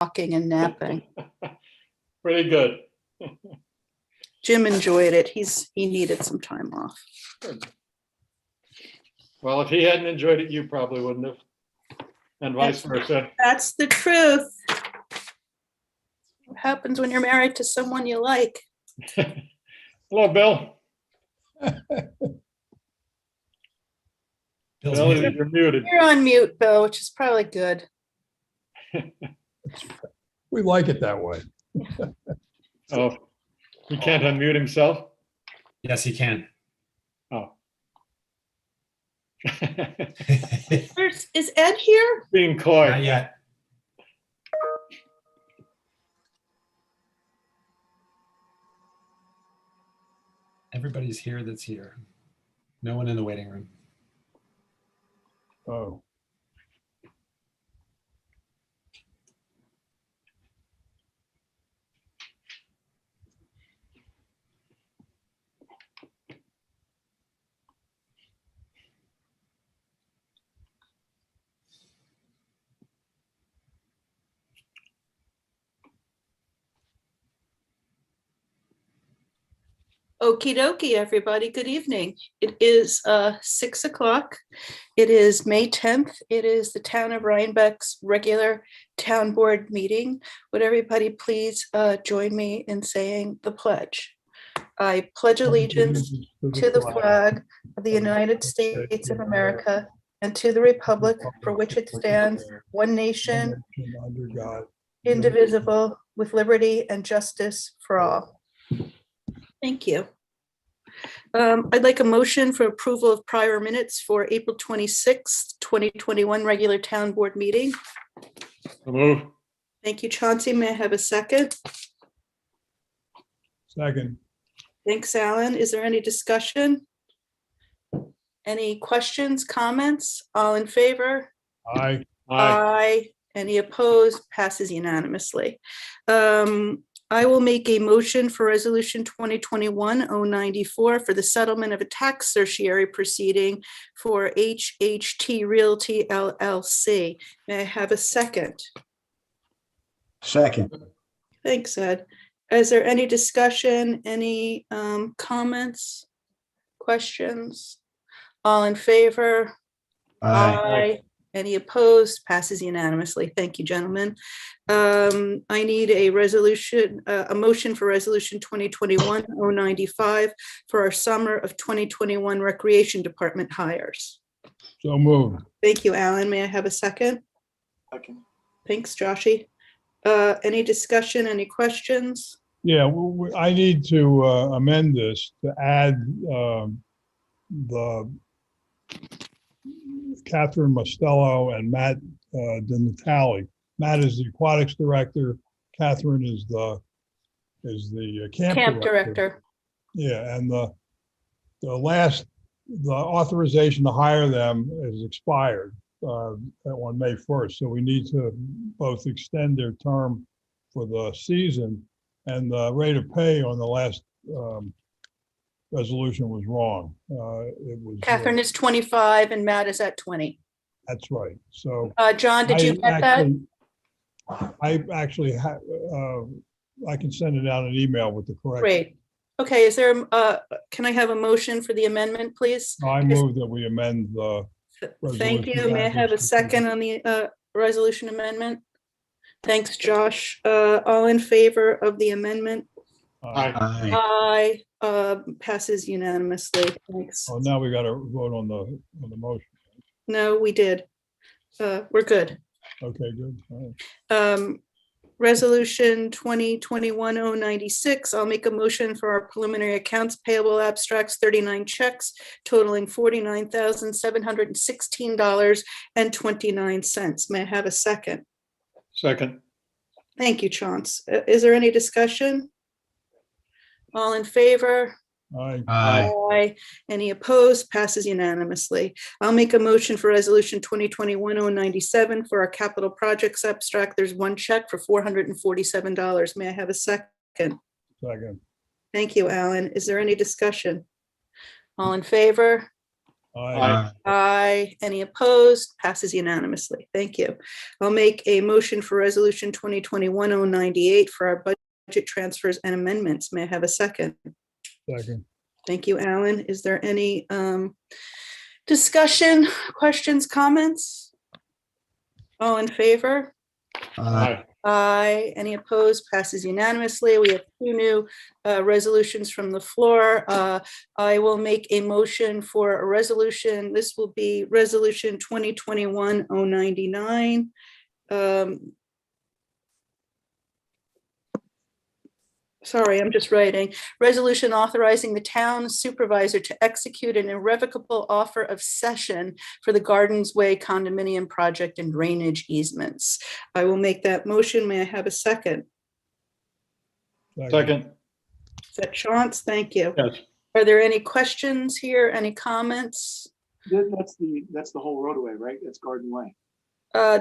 walking and napping. Pretty good. Jim enjoyed it. He needed some time off. Well, if he hadn't enjoyed it, you probably wouldn't have, and vice versa. That's the truth. What happens when you're married to someone you like? Hello, Bill. Bill, you're muted. You're on mute, Bill, which is probably good. We like it that way. Oh, he can't unmute himself? Yes, he can. Oh. Is Ed here? Being coy. Not yet. Everybody's here that's here. No one in the waiting room. Oh, Okie dokie, everybody. Good evening. It is 6 o'clock. It is May 10th. It is the town of Rhinebeck's regular town board meeting. Would everybody please join me in saying the pledge? I pledge allegiance to the flag of the United States of America and to the republic for which it stands, one nation, under God. indivisible, with liberty and justice for all. Thank you. I'd like a motion for approval of prior minutes for April 26th, 2021 regular town board meeting. So move. Thank you, Chauncey. May I have a second? Second. Thanks, Alan. Is there any discussion? Any questions, comments? All in favor? Aye. Aye. Any opposed? Passes unanimously. I will make a motion for resolution 2021-094 for the settlement of a tax certiorari proceeding for HHT Realty LLC. May I have a second? Second. Thanks, Ed. Is there any discussion, any comments, questions? All in favor? Aye. Any opposed? Passes unanimously. Thank you, gentlemen. I need a resolution, a motion for resolution 2021-095 for our summer of 2021 Recreation Department hires. So moved. Thank you, Alan. May I have a second? Second. Thanks, Joshy. Any discussion, any questions? Yeah, I need to amend this to add the Catherine Mostello and Matt DiNatale. Matt is the aquatics director. Catherine is the camp Director. Yeah, and the authorization to hire them is expired on May 1st. So we need to both extend their term for the season, and the rate of pay on the last resolution was wrong. It was Catherine is 25 and Matt is at 20. That's right. So John, did you get that? I actually I can send it out an email with the correct. Great. Okay, is there, can I have a motion for the amendment, please? I move that we amend the Thank you. resolution. May I have a second on the resolution amendment? Thanks, Josh. All in favor of the amendment? Aye. Aye. Passes unanimously. Thanks. Oh, now we got to vote on the motion. No, we did. We're good. Okay, good. All right. Resolution 2021-096. I'll make a motion for our preliminary accounts payable abstracts, 39 checks totaling $49,716.29. May I have a second? Second. Thank you, Chauncey. Is there any discussion? All in favor? Aye. Aye. Any opposed? Passes unanimously. I'll make a motion for resolution 2021-097 for our capital projects abstract. There's one check for $447. May I have a second? Second. Thank you, Alan. Is there any discussion? All in favor? Aye. Aye. Any opposed? Passes unanimously. Thank you. I'll make a motion for resolution 2021-098 for our budget transfers and amendments. May I have a second? Second. Thank you, Alan. Is there any discussion, questions, comments? All in favor? Aye. Aye. Any opposed? Passes unanimously. We have two new resolutions from the floor. I will make a motion for a resolution. This will be resolution 2021-099. Sorry, I'm just writing. Resolution authorizing the town supervisor to execute an irrevocable offer of cession for the Gardens Way condominium project and drainage easements. I will make that motion. May I have a second? Second. Is that Chauncey? Thank you. Yes. Are there any questions here? Any comments? That's the whole roadway, right? That's Garden Way.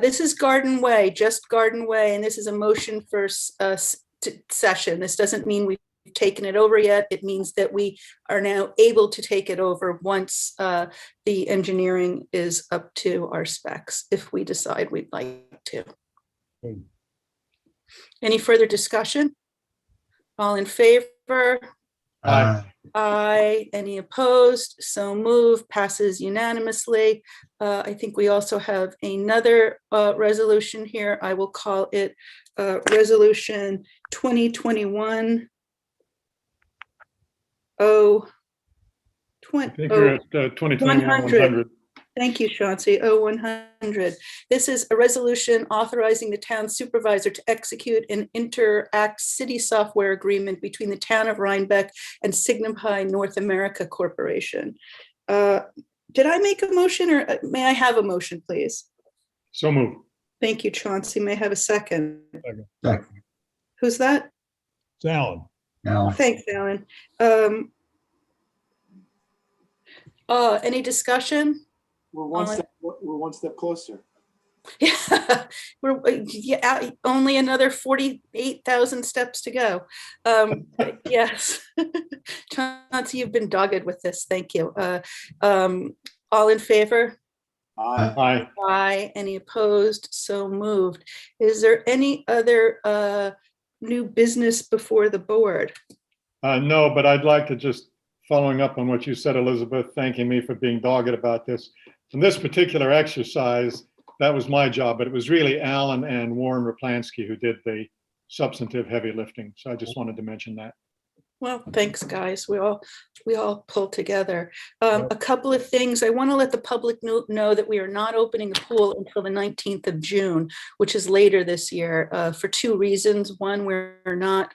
This is Garden Way, just Garden Way, and this is a motion for session. This doesn't mean we've taken it over yet. It means that we are now able to take it over once the engineering is up to our specs, if we decide we'd like to. Good. Any further discussion? All in favor? Aye. Aye. Any opposed? So moved. Passes unanimously. I think we also have another resolution here. I will call it resolution 2021 I think you're at 2021-100. Thank you, Chauncey. 100. This is a resolution authorizing the town supervisor to execute an interact city software agreement between the town of Rhinebeck and Signify North America Corporation. Did I make a motion, or may I have a motion, please? So move. Thank you, Chauncey. May I have a second? Second. Who's that? It's Alan. Now, Thanks, Alan. Any discussion? we're one step closer. Yeah, only another 48,000 steps to go. Yes. Chauncey, you've been dogged with this. Thank you. All in favor? Aye. Aye. Aye. Any opposed? So moved. Is there any other new business before the board? No, but I'd like to just, following up on what you said, Elizabeth, thanking me for being dogged about this. In this particular exercise, that was my job, but it was really Alan and Warren Raplansky who did the substantive heavy lifting. So I just wanted to mention that. Well, thanks, guys. We all pull together. A couple of things. I want to let the public know that we are not opening the pool until the 19th of June, which is later this year, for two reasons. One, we're not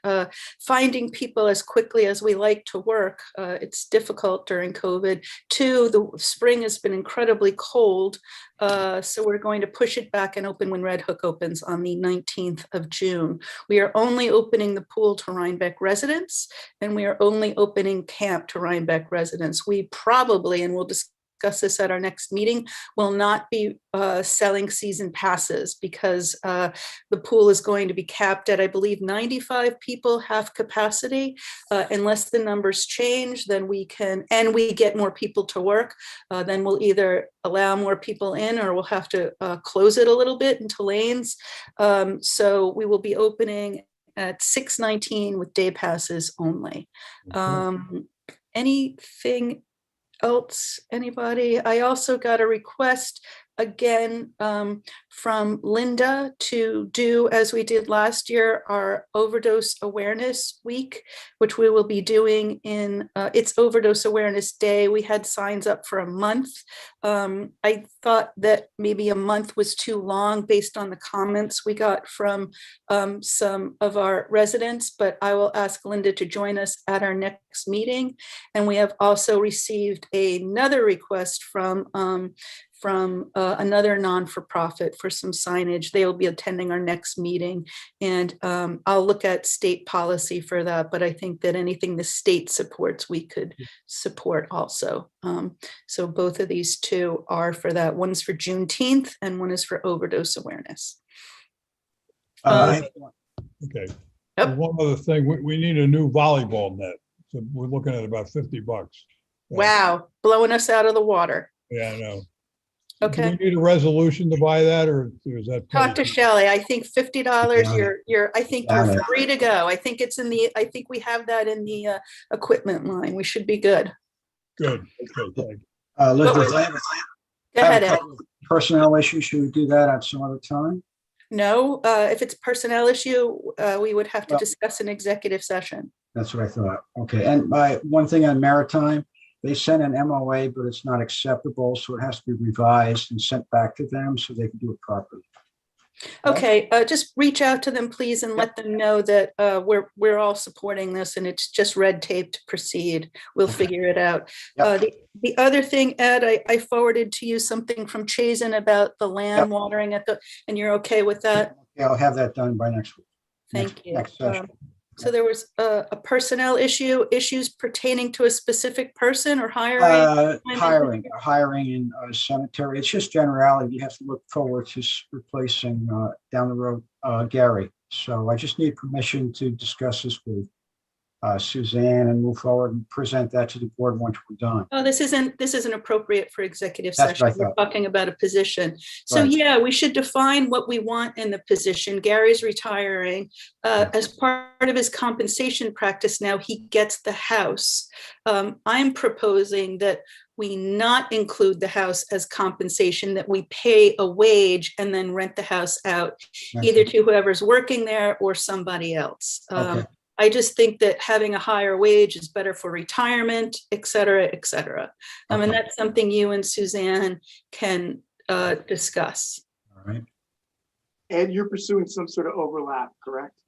finding people as quickly as we like to work. It's difficult during COVID. Two, the spring has been incredibly cold. So we're going to push it back and open when Red Hook opens on the 19th of June. We are only opening the pool to Rhinebeck residents, and we are only opening camp to Rhinebeck residents. We probably, and we'll discuss this at our next meeting, will not be selling season passes because the pool is going to be capped at, I believe, 95 people, half capacity. Unless the numbers change, then we can, and we get more people to work, then we'll either allow more people in or we'll have to close it a little bit into lanes. So we will be opening at 6:19 with day passes only. Anything else, anybody? I also got a request again from Linda to do, as we did last year, our overdose awareness week, which we will be doing in it's overdose awareness day. We had signs up for a month. I thought that maybe a month was too long based on the comments we got from some of our residents, but I will ask Linda to join us at our next meeting. And we have also received another request from another non-for-profit for some signage. They will be attending our next meeting, and I'll look at state policy for that, but I think that anything the state supports, we could support also. So both of these two are for that. One's for Juneteenth and one is for overdose awareness. Okay. Yep. One other thing, we need a new volleyball net. So we're looking at about $50. Wow, blowing us out of the water. Yeah, I know. Do Okay. we need a resolution to buy that, or is that? Talk to petty? Shelley. I think $50, Yeah. I think Got you're it. free to go. I think it's in the, I think we have that in the equipment line. We should be good. Good, okay, thank you. Elizabeth, Go I have ahead, a Ed. couple of personnel issues. Should we do that at some other time? No, if it's personnel issue, we would have to Well- discuss an executive session. That's what I thought. Okay, and my one thing on maritime, they sent an MOA, but it's not acceptable, so it has to be revised and sent back to them so they can do it properly. Okay, just reach out to them, please, and let them know that we're all supporting this and it's just red tape to proceed. We'll Okay. figure it out. Yep. The other thing, Ed, I forwarded to you something from Chazen about the land watering and you're okay with that? Yeah, I'll have that done by next week. Thank you. Next session. So there was a personnel issues pertaining to a specific person or hiring? Hiring in cemetery. It's just generality. You have to look forward to replacing down the road Gary. So I just need permission to discuss this with Suzanne and move forward and present that to the board once we're done. Oh, this isn't appropriate for executive That's what I session. We're thought. talking about a position. So Right. yeah, we should define what we want in the position. Gary's retiring. As part of his compensation practice now, he gets the house. I'm proposing that we not include the house as compensation, that we pay a wage and then rent the house out, either to whoever's working there or somebody else. Okay. I just think that having a higher wage is better for retirement, et cetera, et cetera. And Okay. that's something you and Suzanne can discuss. All right. And you're pursuing some sort of overlap, correct?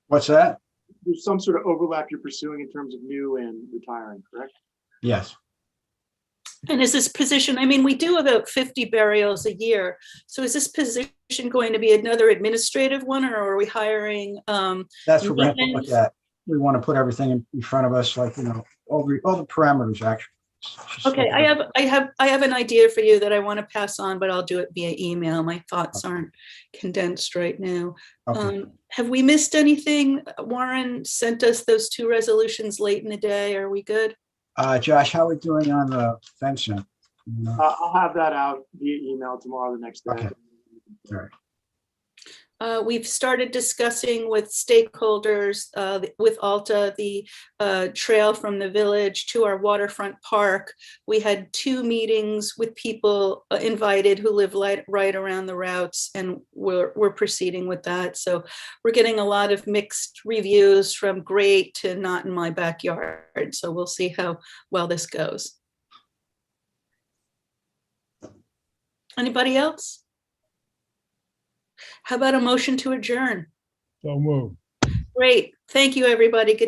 What's that? There's some sort of overlap you're pursuing in terms of new and retiring, correct? Yes. And is this position, I mean, we do about 50 burials a year. So is this position going to be another administrative one, or are we hiring? That's what we're going to look maintenance? at. We want to put everything in front of us, like, all the parameters actually. Just Okay, look I at have an idea for you that I want to pass on, but I'll do it via email. My thoughts aren't condensed right now. it. Okay. Have we missed anything? Warren sent us those 2 resolutions late in the day. Are we good? Josh, how are we doing on the fencing? I'll have that out via email tomorrow, the next day. Okay. All right. We've started discussing with stakeholders, with Alta, the trail from the village to our waterfront park. We had 2 meetings with people invited who live right around the routes, and we're proceeding with that. So we're getting a lot of mixed reviews, from great to not in my backyard. So we'll see how well this goes. Anybody else? How about a motion to adjourn? So move. Great. Thank you, everybody. Good